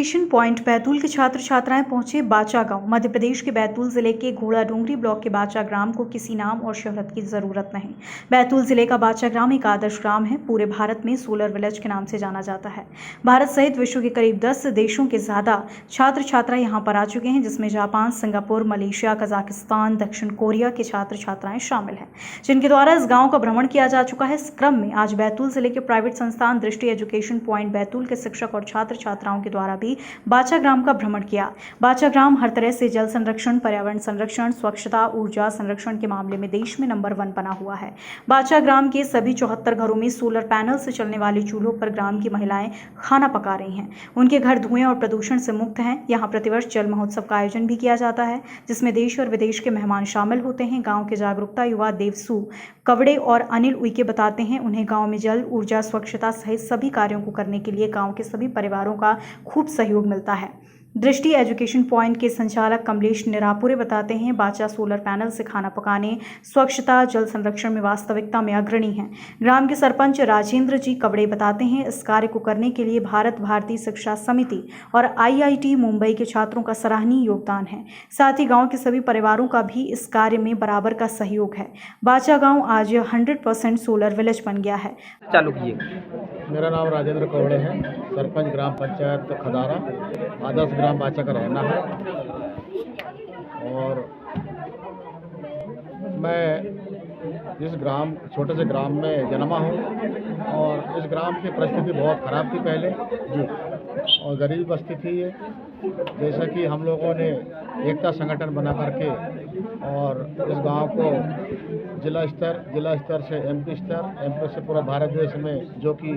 Education point Betul के छात्र छात्राएं पहुंचे बाचा गांव। मध्य प्रदेश के बैतूल जिले के घोड़ा डोंगरी ब्लॉक के बाचा ग्राम को किसी नाम और शोहरत की जरूरत नहीं। बैतूल जिले का बाचा ग्राम एक आदर्श ग्राम है। पूरे भारत में सोलर विलेज के नाम से जाना जाता है। भारत सहित विश्व के करीब 10 देशों के ज्यादा छात्र छात्रा यहाँ पर आ चुके हैं, जिसमें जापान, सिंगापुर, मलेशिया, कजाकिस्तान, दक्षिण कोरिया के छात्र छात्राएं शामिल हैं, जिनके द्वारा इस गाँव का भ्रमण किया जा चुका है। इस क्रम में आज बैतूल जिले के प्राइवेट संस्थान दृष्टि एजुकेशन पॉइंट बैतूल के शिक्षक और छात्र छात्राओं के द्वारा भी बाचा ग्राम का भ्रमण किया। बाचा ग्राम हर तरह से जल संरक्षण, पर्यावरण संरक्षण, स्वच्छता, ऊर्जा संरक्षण के मामले में देश में नंबर 1 बना हुआ है। बाचा ग्राम के सभी 74 घरों में सोलर पैनल से चलने वाले चूल्हों पर ग्राम की महिलाएं खाना पका रही हैं। उनके घर धुएं और प्रदूषण से मुक्त हैं। यहाँ प्रतिवर्ष जल महोत्सव का आयोजन भी किया जाता है, जिसमें देश और विदेश के मेहमान शामिल होते हैं। गाँव के जागरूकता युवा देवसू कवड़े और अनिल उइके बताते हैं, उन्हें गाँव में जल, ऊर्जा, स्वच्छता सहित सभी कार्यों को करने के लिए गाँव के सभी परिवारों का खूब सहयोग मिलता है। दृष्टि एजुकेशन पॉइंट के संचालक कमलेश निरापुरे बताते हैं, बाचा सोलर पैनल से खाना पकाने, स्वच्छता, जल संरक्षण में वास्तविकता में अग्रणी हैं। ग्राम के सरपंच राजेंद्र जी कवड़े बताते हैं, इस कार्य को करने के लिए भारत भारतीय शिक्षा समिति और IIT मुंबई के छात्रों का सराहनीय योगदान है। साथ ही गाँव के सभी परिवारों का भी इस कार्य में बराबर का सहयोग है। बाचा गाँव आज 100% सोलर विलेज बन गया है। चालू किए। मेरा नाम राजेंद्र कवड़े है, सरपंच ग्राम पंचायत खदारा, आदर्श ग्राम बाचा का रहना है। और मैं इस ग्राम, छोटे से ग्राम में जन्मा हूँ और इस ग्राम की परिस्थिति बहुत ख़राब थी पहले जी, और गरीब बस्ती थी ये। जैसा कि हम लोगों ने एकता संगठन बना करके और इस गांव को जिला स्तर से MP स्तर, MP से पूरा भारत देश में, जो कि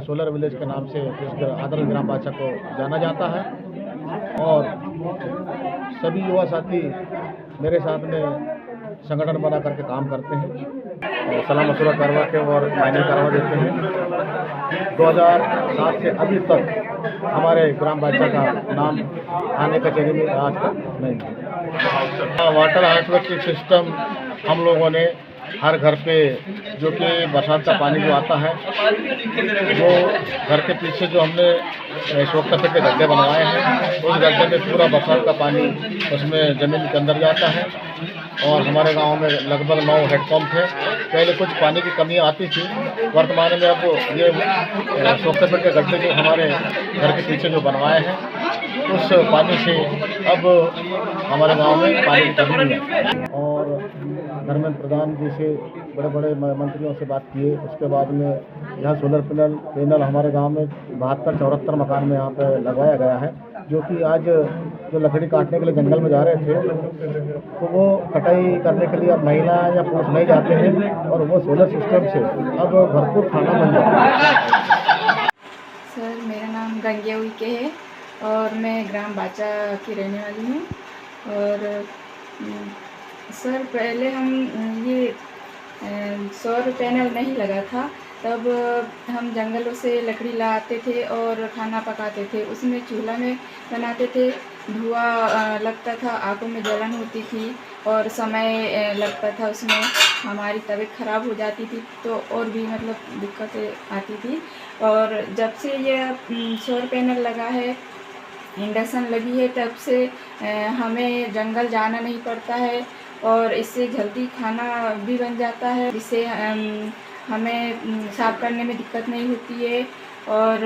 सोलर विलेज के नाम से इस आदर्श ग्राम बाचा को जाना जाता है। और सभी युवा साथी मेरे साथ में संगठन बना करके काम करते हैं, सलाह मशुरा करवा के और माइनिंग करवा देते हैं। 2007 से अभी तक हमारे ग्राम बाचा का नाम थाने कचहरी में आज तक नहीं। वाटर हार्वेस्टिंग सिस्टम हम लोगों ने हर घर पे, जो कि बरसात का पानी जो आता है, वो घर के पीछे जो हमने शोकतफे के गड्ढे बनवाए हैं, उस गड्ढे में पूरा बरसात का पानी उसमें ज़मीन के अंदर जाता है। और हमारे गांव में लगभग 9 हेडपम्प है। पहले कुछ पानी की कमी आती थी, वर्तमान में अब ये शोकतफे के गड्ढे जो हमारे घर के पीछे जो बनवाए हैं, उस पानी से अब हमारे गांव में पानी की कमी नहीं है। और धर्मेंद्र प्रधान जी से, बड़े बड़े मंत्रियों से बात किए, उसके बाद में यहाँ सोलर पैनल हमारे गांव में 72-74 मकान में यहाँ पे लगवाया गया है। जो कि आज जो लकड़ी काटने के लिए जंगल में जा रहे थे, तो वो कटाई करने के लिए अब महिला या पुरुष नहीं जाते हैं, और वो सोलर सिस्टम से अब भरपूर खाना बन जाता है। सर, मेरा नाम गंगिया उइके है और मैं ग्राम बाचा की रहने वाली हूँ। और सर, पहले हम ये सौर पैनल नहीं लगा था, तब हम जंगलों से लकड़ी लाते थे और खाना पकाते थे। उसमें चूल्हा में बनाते थे, धुआं लगता था, आंखों में जलन होती थी और समय लगता था उसमें, हमारी तबीयत ख़राब हो जाती थी, तो और भी मतलब दिक्कतें आती थी। और जब से ये सौर पैनल लगा है, इंडक्शन लगी है, तब से हमें जंगल जाना नहीं पड़ता है और इससे जल्दी खाना भी बन जाता है, जिससे हमें साफ़ करने में दिक्कत नहीं होती है और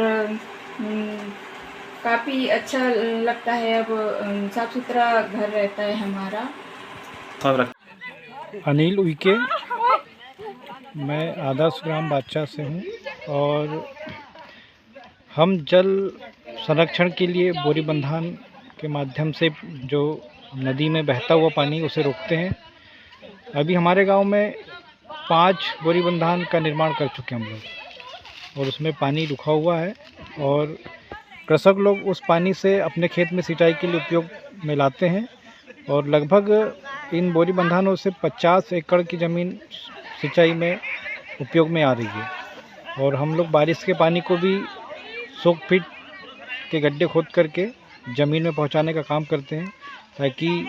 काफ़ी अच्छा लगता है। अब साफ़ सुथरा घर रहता है हमारा। अनिल उइके, मैं आदर्श ग्राम बाचा से हूँ और हम जल संरक्षण के लिए बोरी बंधान के माध्यम से जो नदी में बहता हुआ पानी उसे रोकते हैं। अभी हमारे गांव में 5 बोरी बंधान का निर्माण कर चुके हैं हम लोग, और उसमें पानी रुका हुआ है और कृषक लोग उस पानी से अपने खेत में सिंचाई के लिए उपयोग में लाते हैं। और लगभग इन बोरी बंधानों से 50 एकड़ की ज़मीन सिंचाई में उपयोग में आ रही है। और हम लोग बारिश के पानी को भी 100 फीट के गड्ढे खोद करके ज़मीन में पहुंचाने का काम करते हैं, ताकि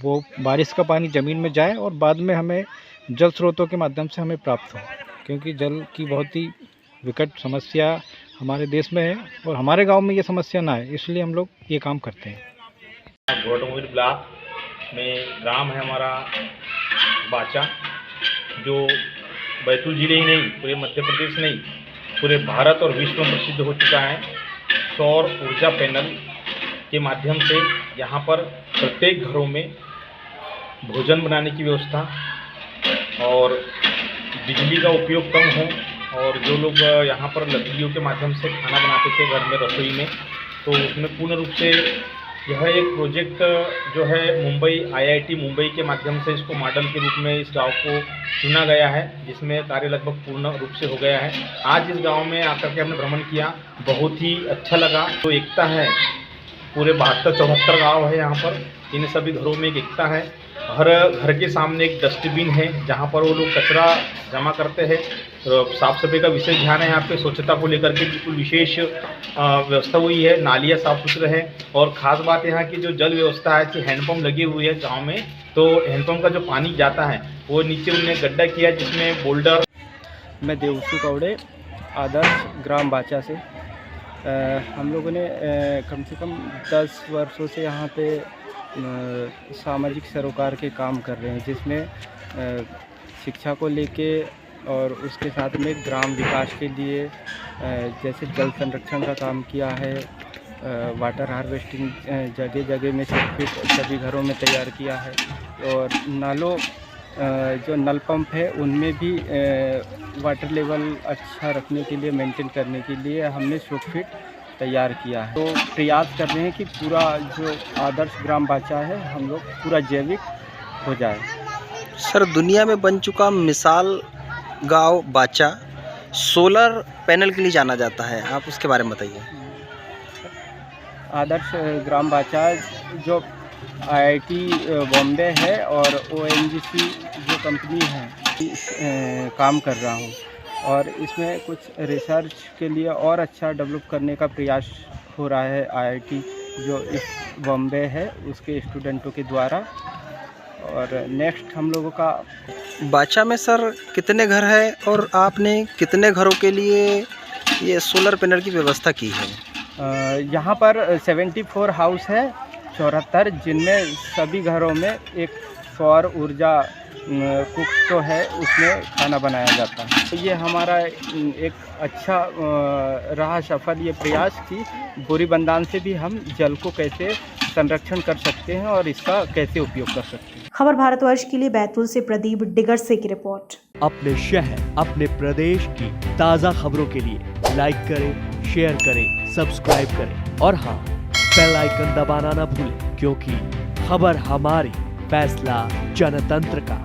वो बारिश का पानी ज़मीन में जाए और बाद में हमें जल स्रोतों के माध्यम से हमें प्राप्त हो। क्योंकि जल की बहुत ही विकट समस्या हमारे देश में है और हमारे गांव में ये समस्या ना है, इसलिए हम लोग ये काम करते हैं। घोड़ा ब्लॉक में ग्राम है हमारा बाचा, जो बैतूल जिले ही नहीं, पूरे मध्य प्रदेश नहीं, पूरे भारत और विश्व में प्रसिद्ध हो चुका है। सौर ऊर्जा पैनल के माध्यम से यहाँ पर प्रत्येक घरों में भोजन बनाने की व्यवस्था और बिजली का उपयोग कम हो, और जो लोग यहाँ पर लकड़ियों के माध्यम से खाना बनाते थे घर में रसोई में, तो उसमें पूर्ण रूप से यह एक प्रोजेक्ट जो है मुंबई IIT मुंबई के माध्यम से इसको मॉडल के रूप में इस गांव को चुना गया है, जिसमें कार्य लगभग पूर्ण रूप से हो गया है। आज इस गांव में आकर के हमने भ्रमण किया, बहुत ही अच्छा लगा। तो एकता है, पूरे 72-74 गाँव है यहाँ पर, इन सभी घरों में एक एकता है। हर घर के सामने एक डस्टबिन है जहाँ पर वो लोग कचरा जमा करते हैं। साफ़ सफाई का विशेष ध्यान है यहाँ पे, स्वच्छता को लेकर के बिल्कुल विशेष व्यवस्था हुई है। नालियाँ साफ़ सुथरे हैं, और ख़ास बात यहाँ की जो जल व्यवस्था है कि हैंडपम्प लगी हुई है गांव में, तो हैंडपम्प का जो पानी जाता है वो नीचे उन्होंने गड्ढा किया जिसमें बोल्डर। मैं देवसू कौड़े, आदर्श ग्राम बाचा से। हम लोगों ने कम से कम 10 वर्षों से यहाँ पे सामाजिक सरोकार के काम कर रहे हैं, जिसमें शिक्षा को लेके और उसके साथ में ग्राम विकास के लिए जैसे जल संरक्षण का काम किया है, वाटर हार्वेस्टिंग जगह जगह में सभी घरों में तैयार किया है, और नालों जो नल पंप है उनमें भी वाटर लेवल अच्छा रखने के लिए, मेंटेन करने के लिए हमने शोकफिट तैयार किया है। तो प्रयास कर रहे हैं कि पूरा जो आदर्श ग्राम बाचा है हम लोग पूरा जैविक हो जाए। सर, दुनिया में बन चुका मिसाल गांव बाचा सोलर पैनल के लिए जाना जाता है, आप उसके बारे में बताइए। आदर्श ग्राम बाचा जो IIT बॉम्बे है और ONGC जो कंपनी है काम कर रहा हूँ, और इसमें कुछ रिसर्च के लिए और अच्छा डेवलप करने का प्रयास हो रहा है IIT जो इस बॉम्बे है उसके स्टूडेंटों के द्वारा। और नेक्स्ट हम लोगों का बाचा में सर कितने घर है और आपने कितने घरों के लिए ये सोलर पैनल की व्यवस्था की है? यहाँ पर 74 हाउस है, 74, जिनमें सभी घरों में एक सौर ऊर्जा कुक तो है, उसमें खाना बनाया जाता है। तो ये हमारा एक अच्छा रहा सफल ये प्रयास कि बोरी बंधान से भी हम जल को कैसे संरक्षण कर सकते हैं और इसका कैसे उपयोग कर सकते हैं। खबर भारतवर्ष के लिए बैतूल से प्रदीप डिगर से की रिपोर्ट। अपने शहर, अपने प्रदेश की ताज़ा खबरों के लिए लाइक करें, शेयर करें, सब्सक्राइब करें और हाँ, बेल आइकन दबाना ना भूलें, क्योंकि खबर हमारी, फैसला जनतंत्र का।